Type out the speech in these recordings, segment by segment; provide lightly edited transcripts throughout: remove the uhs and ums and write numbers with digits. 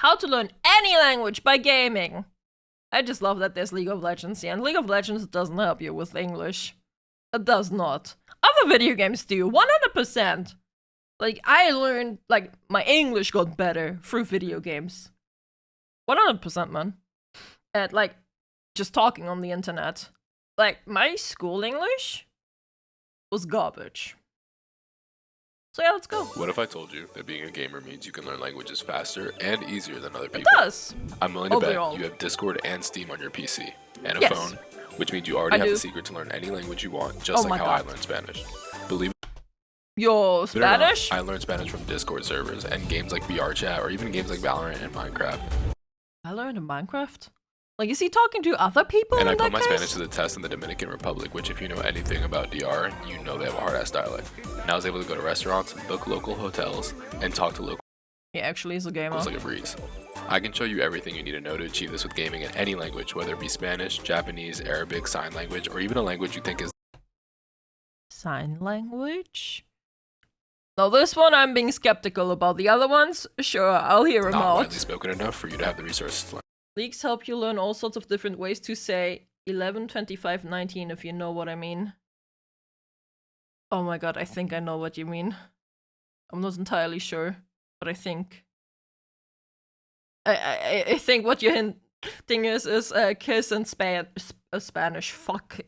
How to learn any language by gaming. I just love that there's League of Legends here, and League of Legends doesn't help you with English. It does not. Other video games do, 100%. Like, I learned, like, my English got better through video games. 100%, man. And, like, just talking on the internet. Like, my school English was garbage. So yeah, let's go. What if I told you that being a gamer means you can learn languages faster and easier than other people? It does. I'm willing to bet Overall. you have Discord and Steam on your PC and a Yes. phone, which means you already I have do. the secret to learn any language you want, just Oh like my how I God. learned Spanish. Believe Yo, it or not, Spanish? I learned Spanish from Discord servers and games like VRChat or even games like Valorant and Minecraft. I learned in Minecraft? Like, is he talking to other people And I in put that my case? Spanish to the test in the Dominican Republic, which if you know anything about DR, you know they have a hard-ass dialect. And I was able to go to restaurants, book local hotels, and talk to locals He actually is a gamer. like a breeze. I can show you everything you need to know to achieve this with gaming in any language, whether it be Spanish, Japanese, Arabic, sign language, or even a language you think is Sign language? Now this one I'm being skeptical about. The other ones, sure, I'll hear them not widely out. spoken enough for you to have the resources to learn. Leaks help you learn all sorts of different ways to say 11, 25, 19, if you know what I mean. Oh my god, I think I know what you mean. I'm not entirely sure, but I think... I think what you're hinting is kiss and Spanish. Fuck.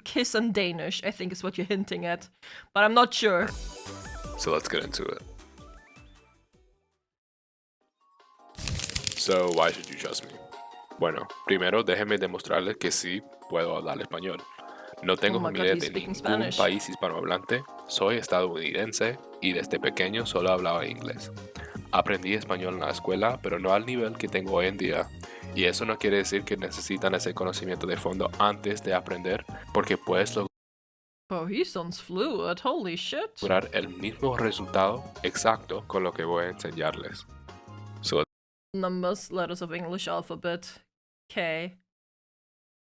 Kiss and Danish, I think is what you're hinting at. But I'm not sure. So let's get into it. So why should you trust me? Bueno, primero déjeme demostrarles que sí puedo hablar español. No tengo Oh my God, familia he's de speaking ningún Spanish. país hispanohablante. Soy estadounidense y desde pequeño solo hablaba inglés. Aprendí español en la escuela, pero no al nivel que tengo hoy en día. Y eso no quiere decir que necesitan ese conocimiento de fondo antes de aprender, porque puedes Oh, he sounds fluid. Holy shit. lograr el mismo resultado exacto con lo que voy a enseñarles. So Numbers, letters of English alphabet. K.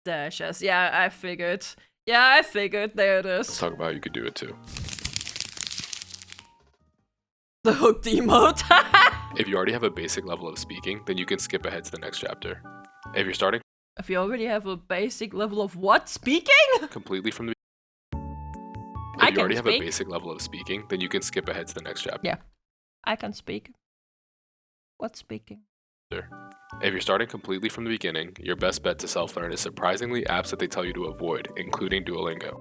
Dash S. Yeah, I figured. Yeah, I figured. There it let's is. talk about how you could do it too. The hooked emote. If you already have a basic level of speaking, then you can skip ahead to the next chapter. If you're starting If you already have a basic level of what? Speaking? completely from the I If you can already have a speak. basic level of speaking, then you can skip ahead to the next chapter. Yeah. I can speak. What's speaking? If you're starting completely from the beginning, your best bet to self-learn is surprisingly apps that they tell you to avoid, including Duolingo.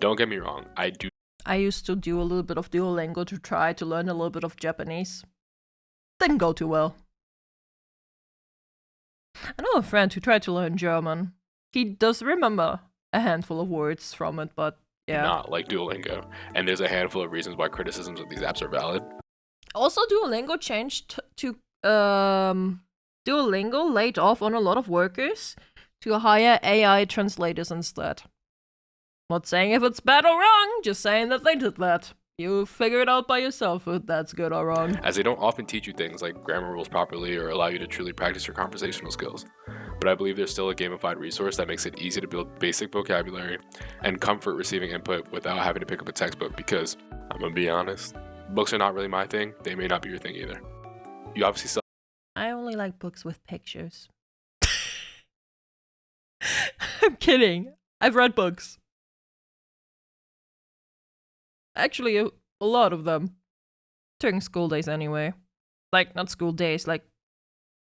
Don't get me wrong, I used to do a little bit of Duolingo to try to learn a little bit of Japanese. Didn't go too well. I know a friend who tried to learn German. He does remember a handful of words from it, but yeah. not like Duolingo, and there's a handful of reasons why criticisms of these apps are valid. Also, Duolingo changed to Duolingo laid off on a lot of workers to hire AI translators instead. Not saying if it's bad or wrong, just saying that they did that. You figure it out by yourself if that's good or wrong. As they don't often teach you things like grammar rules properly or allow you to truly practice your conversational skills. But I believe there's still a gamified resource that makes it easy to build basic vocabulary and comfort receiving input without having to pick up a textbook because, I'm gonna be honest, books are not really my thing, they may not be your thing either. You obviously still I only like books with pictures. I'm kidding. I've read books. Actually, a lot of them. During school days, anyway. Like, not school days, like,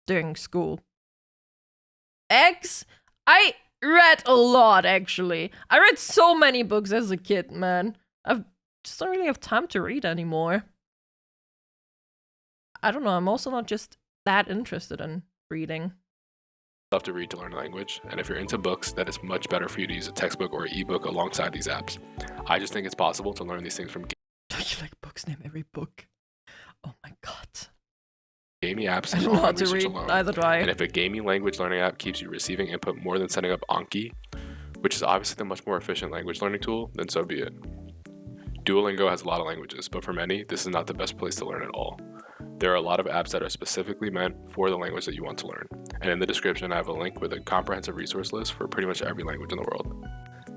during school. Eggs? I read a lot, actually. I read so many books as a kid, man. I just don't really have time to read anymore. I don't know, I'm also not just that interested in reading. have to read to learn a language, and if you're into books, then it's much better for you to use a textbook or ebook alongside these apps. I just think it's possible to learn these things from Don't you like books? Name every book. Oh my god. gaming apps I and don't know how online to research read, alone. neither do I. And if a gaming language learning app keeps you receiving input more than setting up Anki, which is obviously the much more efficient language learning tool, then so be it. Duolingo has a lot of languages, but for many, this is not the best place to learn at all. There are a lot of apps that are specifically meant for the language that you want to learn. And in the description, I have a link with a comprehensive resource list for pretty much every language in the world.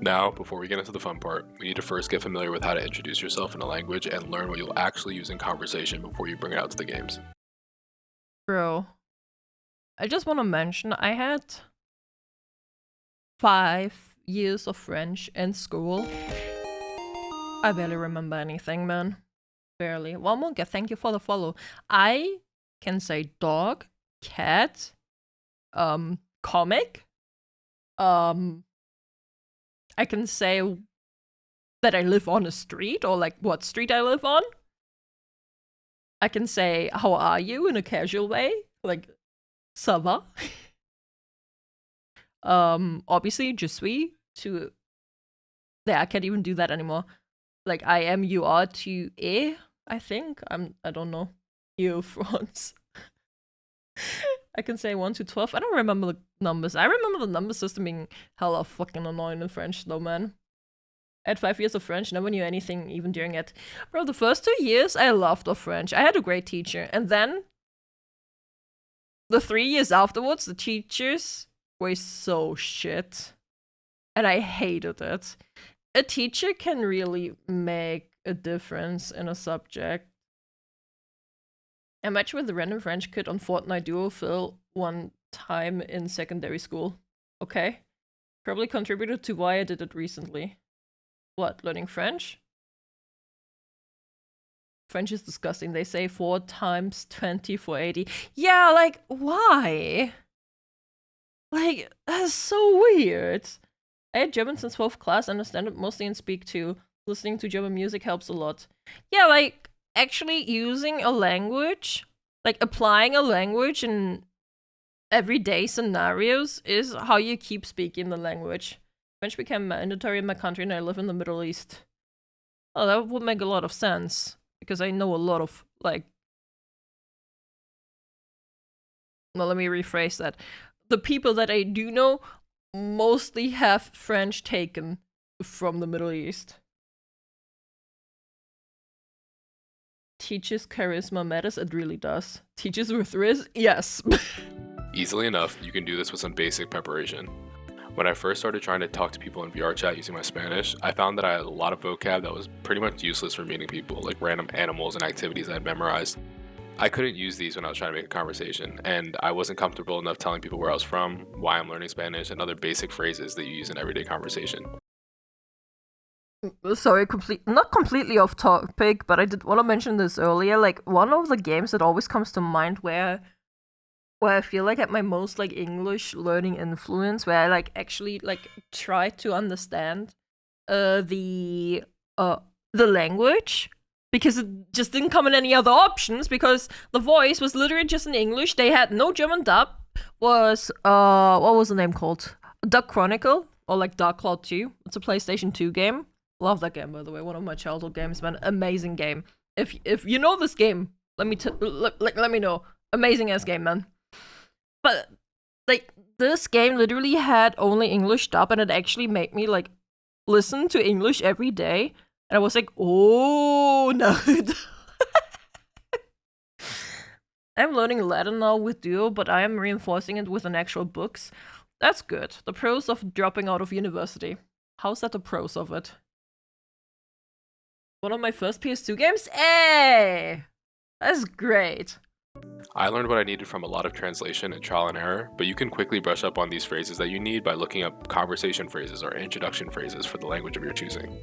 Now, before we get into the fun part, we need to first get familiar with how to introduce yourself in a language and learn what you'll actually use in conversation before you bring it out to the games. Bro, I just want to mention I had 5 years of French in school. I barely remember anything, man. Barely. One more, thank you for the follow. I can say dog, cat, comic. I can say that I live on a street, or like what street I live on. I can say how are you in a casual way, like ça va. Obviously je suis to. Yeah, I can't even do that anymore. Like I am, you are to I think I don't know. You France. I can say 1 to 12. I don't remember the numbers. I remember the number system being hella fucking annoying in French though, man. I had 5 years of French, never knew anything even during it. Bro, the first 2 years I loved of French. I had a great teacher. And then the 3 years afterwards, the teachers were so shit. And I hated it. A teacher can really make a difference in a subject. I matched with a random French kid on Fortnite Duo Phil one time in secondary school. Okay. Probably contributed to why I did it recently. What, learning French? French is disgusting. They say 4 times 20 for 80. Yeah, like, why? Like, that's so weird. I had German since 12th class, understand it mostly and speak too. Listening to German music helps a lot. Yeah, like, actually using a language, like applying a language in everyday scenarios is how you keep speaking the language. French became mandatory in my country and I live in the Middle East. Oh, that would make a lot of sense. Because I know a lot of, like... Well, let me rephrase that. The people that I do know mostly have French taken from the Middle East. Teaches charisma matters? It really does. Teaches with risk? Yes. Easily enough, you can do this with some basic preparation. When I first started trying to talk to people in VR chat using my Spanish, I found that I had a lot of vocab that was pretty much useless for meeting people, like random animals and activities I had memorized. I couldn't use these when I was trying to make a conversation, and I wasn't comfortable enough telling people where I was from, why I'm learning Spanish, and other basic phrases that you use in everyday conversation. Sorry, not completely off topic, but I did want to mention this earlier. Like, one of the games that always comes to mind where I feel like I had my most like English learning influence, where I like actually like try to understand the language, because it just didn't come in any other options, because the voice was literally just in English. They had no German dub. Was what was the name called? Duck Chronicle, or like Dark Cloud 2. It's a PlayStation 2 game. Love that game, by the way. One of my childhood games, man. Amazing game. If you know this game, let me know. Amazing ass game, man. But, like, this game literally had only English dub, and it actually made me, like, listen to English every day. And I was like, oh, no. I'm learning Latin now with Duo, but I am reinforcing it with an actual books. That's good. The pros of dropping out of university. How's that the pros of it? One of my first PS2 games? Hey! That's great. I learned what I needed from a lot of translation and trial and error, but you can quickly brush up on these phrases that you need by looking up conversation phrases or introduction phrases for the language of your choosing.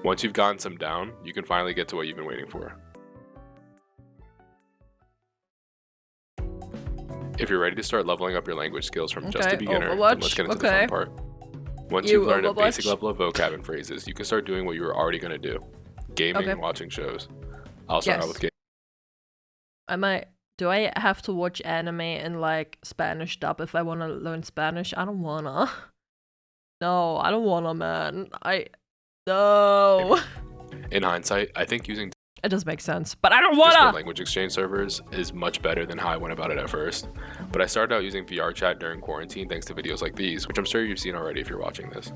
Once you've gotten some down, you can finally get to what you've been waiting for. If you're ready to start leveling up your language skills from just a beginner, then let's get into the fun part. Once you've learned a basic level of vocab and phrases, you can start doing what you were already going to do. Gaming and watching shows. I'll start out with gaming. Do I have to watch anime in like Spanish dub if I want to learn Spanish? I don't wanna. No, I don't wanna, man. No. In hindsight, I think using it does make sense, but I don't wanna. Discord language exchange servers is much better than how I went about it at first. But I started out using VR chat during quarantine thanks to videos like these, which I'm sure you've seen already if you're watching this.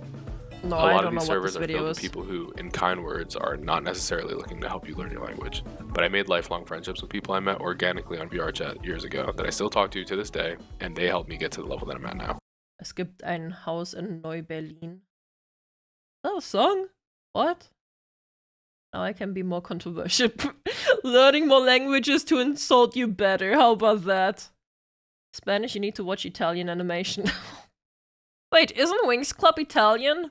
No, a I lot don't of these know what servers this are video filled is. with people who, in kind words, are not necessarily looking to help you learn your language. But I made lifelong friendships with people I met organically on VR chat years ago that I still talk to this day, and they helped me get to the level that I'm at now. Es gibt ein Haus in Neu-Berlin. Oh, song? What? Now I can be more controversial. Learning more languages to insult you better. How about that? Spanish, you need to watch Italian animation. Wait, isn't Wings Club Italian?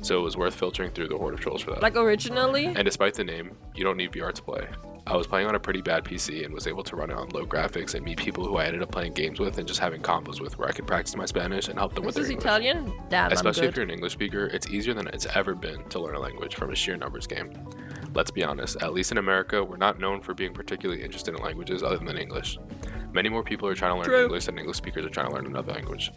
So it was worth filtering through the horde of trolls for that. Like originally? And despite the name, you don't need VR to play. I was playing on a pretty bad PC and was able to run it on low graphics and meet people who I ended up playing games with and just having combos with, where I could practice my Spanish and help them with their English. Italian? Damn, Especially if you're an English speaker, it's easier than it's ever been to learn a language from a sheer numbers game. Let's be honest, at least in America, we're not known for being particularly interested in languages other than English. Many more people are trying to learn English than English speakers are trying to learn another language.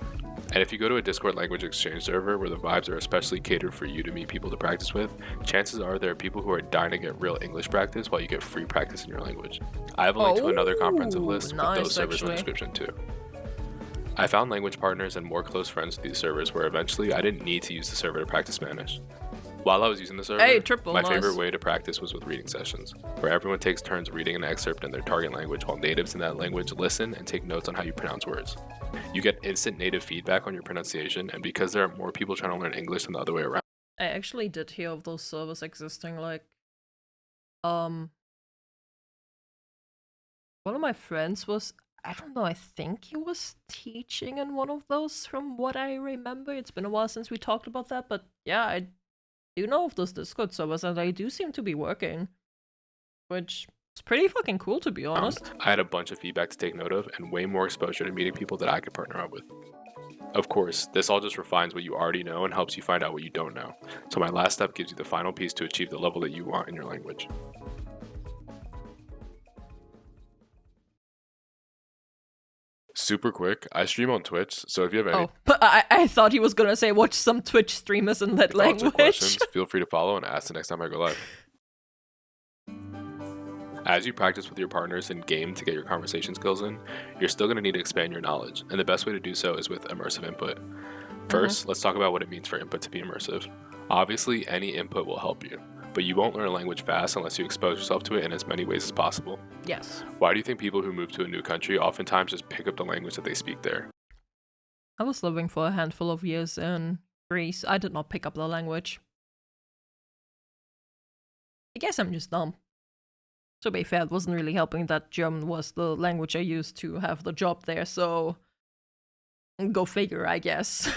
And if you go to a Discord language exchange server where the vibes are especially catered for you to meet people to practice with, chances are there are people who are dying to get real English practice while you get free practice in your language. I have a link to another comprehensive list with those servers in the description too. I found language partners and more close friends with these servers where eventually I didn't need to use the server to practice Spanish. While I was using the server, my favorite way to practice was with reading sessions, where everyone takes turns reading an excerpt in their target language while natives in that language listen and take notes on how you pronounce words. You get instant native feedback on your pronunciation, and because there are more people trying to learn English than the other way around. I actually did hear of those servers existing, like, one of my friends was, I don't know, I think he was teaching in one of those from what I remember. It's been a while since we talked about that, but yeah, I do know of those Discord servers, and they do seem to be working, which is pretty fucking cool, to be honest. I had a bunch of feedback to take note of, and way more exposure to meeting people that I could partner up with. Of course, this all just refines what you already know and helps you find out what you don't know. So my last step gives you the final piece to achieve the level that you want in your language. Super quick, I stream on Twitch, so if you have any I thought he was gonna say watch some Twitch streamers in that language. Or questions, feel free to follow and ask the next time I go live. As you practice with your partners in game to get your conversation skills in, you're still going to need to expand your knowledge, and the best way to do so is with immersive input. First, let's talk about what it means for input to be immersive. Obviously, any input will help you, but you won't learn a language fast unless you expose yourself to it in as many ways as possible. Yes. Why do you think people who move to a new country oftentimes just pick up the language that they speak there? I was living for a handful of years in Greece. I did not pick up the language. I guess I'm just dumb. To be fair, it wasn't really helping that German was the language I used to have the job there, so go figure, I guess.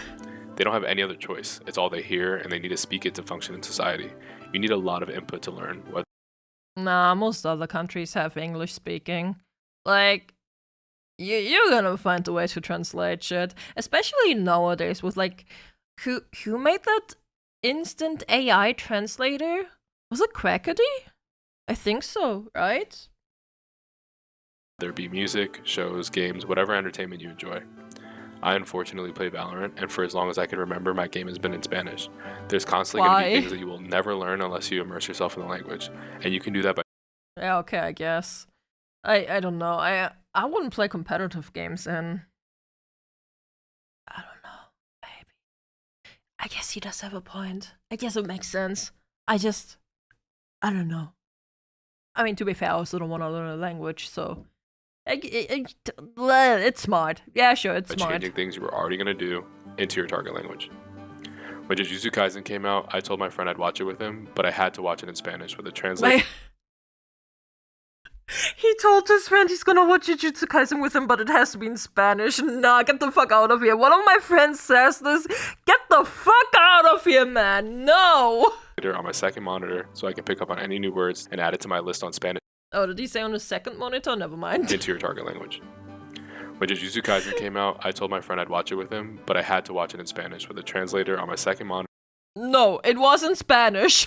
They don't have any other choice. It's all they hear, and they need to speak it to function in society. You need a lot of input to learn. Nah, most other countries have English speaking. Like, you're gonna find a way to translate shit. Especially nowadays with, like, who made that instant AI translator? Was it Crackerty? I think so, right? There be music, shows, games, whatever entertainment you enjoy. I unfortunately play Valorant, and for as long as I can remember, my game has been in Spanish. There's constantly going to be things that you will never learn unless you immerse yourself in the language, and you can do that by... Yeah, okay, I guess. I don't know. I wouldn't play competitive games in... I don't know, maybe. I guess he does have a point. I guess it makes sense. I don't know. I mean, to be fair, I also don't want to learn a language, so... It's smart. Yeah, sure, it's smart. Changing things you were already going to do into your target language. When Jujutsu Kaisen came out, I told my friend I'd watch it with him, but I had to watch it in Spanish with a translator. He told his friend he's gonna watch Jujutsu Kaisen with him, but it has to be in Spanish. Nah, get the fuck out of here. One of my friends says this. Get the fuck out of here, man. No! On my second monitor, so I can pick up on any new words and add it to my list on Spanish. Oh, did he say on the second monitor? Never mind. Into your target language. When Jujutsu Kaisen came out, I told my friend I'd watch it with him, but I had to watch it in Spanish with a translator on my second monitor. No, it was in Spanish.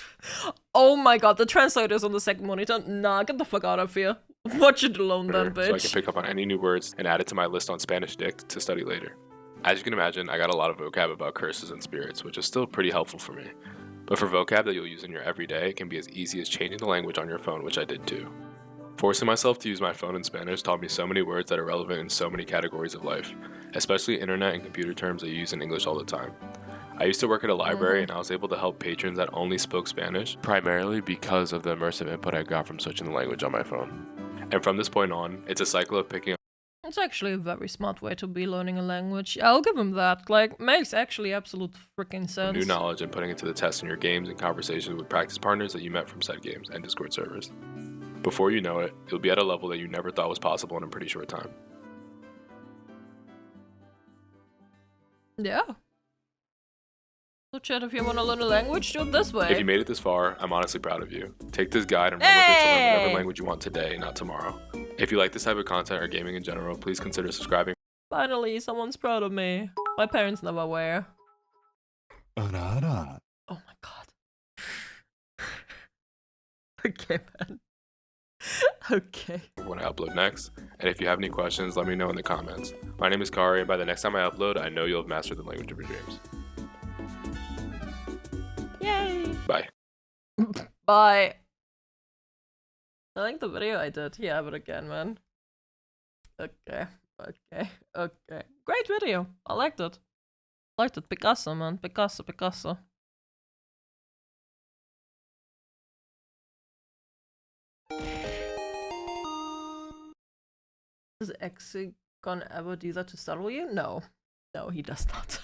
Oh my god, the translator's on the second monitor. Nah, get the fuck out of here. Watch it alone then, bitch. So I can pick up on any new words and add it to my list on Spanish Dick to study later. As you can imagine, I got a lot of vocab about curses and spirits, which is still pretty helpful for me. But for vocab that you'll use in your everyday, it can be as easy as changing the language on your phone, which I did too. Forcing myself to use my phone in Spanish taught me so many words that are relevant in so many categories of life, especially internet and computer terms that you use in English all the time. I used to work at a library and I was able to help patrons that only spoke Spanish, primarily because of the immersive input I got from switching the language on my phone. And from this point on, it's a cycle of picking up. It's actually a very smart way to be learning a language. I'll give him that. Like, makes actually absolute freaking sense. New knowledge and putting it to the test in your games and conversations with practice partners that you met from said games and Discord servers. Before you know it, you'll be at a level that you never thought was possible in a pretty short time. Yeah. So chat, if you want to learn a language, do it this way. If you made it this far, I'm honestly proud of you. Take this guide and run with it to learn whatever Hey! language you want today, not tomorrow. If you like this type of content or gaming in general, please consider subscribing. Finally, someone's proud of me. My parents never were. Oh my god. Okay, man. Okay. When I upload next. And if you have any questions, let me know in the comments. My name is Karii, and by the next time I upload, I know you'll have mastered the language of your dreams. Yay! Bye. Bye. I like the video I did. Yeah, but again, man. Okay. Great video. I liked it. Picasso, man. Picasso. Does Exegon ever do that to startle you? No. No, he does not.